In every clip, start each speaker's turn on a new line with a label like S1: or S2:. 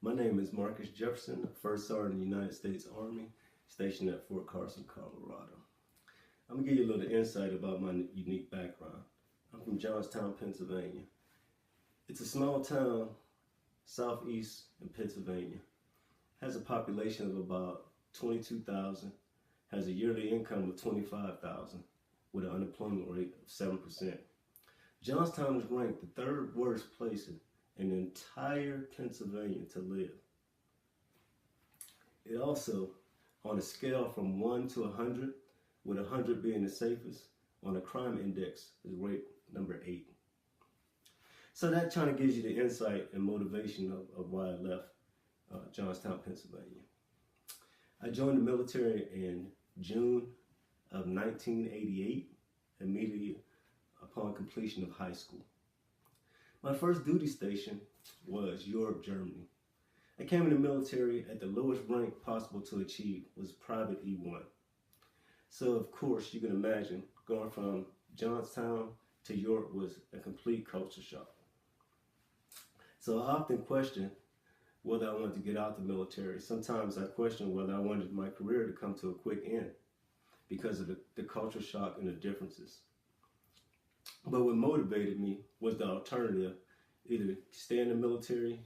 S1: My name is Marcus Jefferson, First Sergeant in the United States Army, stationed at Fort Carson, Colorado. I'm going to give you a little insight about my unique background. I'm from Johnstown, Pennsylvania. It's a small town southeast in Pennsylvania. Has a population of about 22,000, has a yearly income of 25,000 with an unemployment rate of 7%. Johnstown is ranked the third worst place in the entire Pennsylvania to live. It also, on a scale from 1 to 100, with 100 being the safest, on a crime index is rate number 8. So that kind of gives you the insight and motivation of why I left Johnstown, Pennsylvania. I joined the military in June of 1988, immediately upon completion of high school. My first duty station was Europe, Germany. I came in the military at the lowest rank possible to achieve, was Private E1. So of course you can imagine going from Johnstown to Europe was a complete culture shock. So I often question whether I wanted to get out the military. Sometimes I question whether I wanted my career to come to a quick end because of the culture shock and the differences. But what motivated me was the alternative, either stay in the military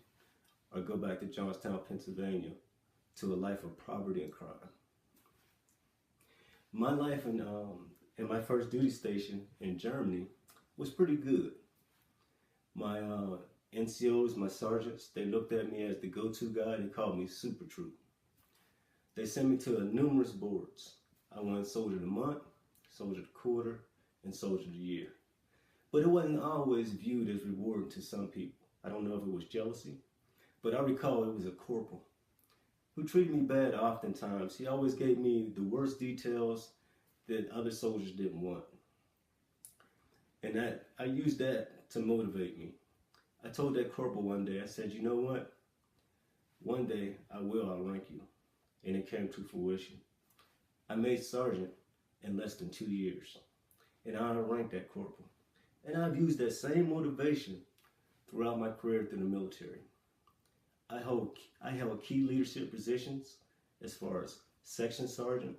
S1: or go back to Johnstown, Pennsylvania to a life of poverty and crime. My life in my first duty station in Germany was pretty good. My NCOs, my sergeants, they looked at me as the go-to guy. They called me Super Troop. They sent me to numerous boards. I won Soldier of the Month, Soldier of the Quarter, and Soldier of the Year. But it wasn't always viewed as rewarding to some people. I don't know if it was jealousy, but I recall it was a corporal who treated me bad oftentimes. He always gave me the worst details that other soldiers didn't want. And I used that to motivate me. I told that corporal one day, I said, you know what? One day I will outrank you. And it came to fruition. I made sergeant in less than 2 years. And I outranked that corporal. And I've used that same motivation throughout my career through the military. I held key leadership positions as far as section sergeant,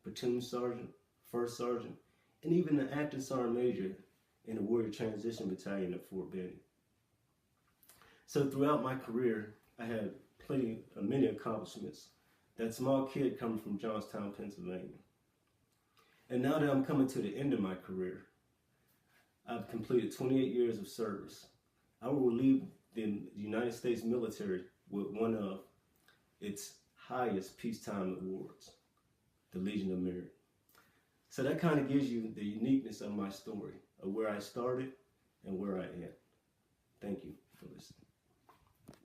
S1: platoon sergeant, first sergeant, and even an acting sergeant major in the Warrior Transition Battalion at Fort Benning. So throughout my career, I had many accomplishments. That small kid coming from Johnstown, Pennsylvania. And now that I'm coming to the end of my career, I've completed 28 years of service. I will leave the United States military with one of its highest peacetime awards, the Legion of Merit. So that kind of gives you the uniqueness of my story, of where I started and where I am. Thank you for listening.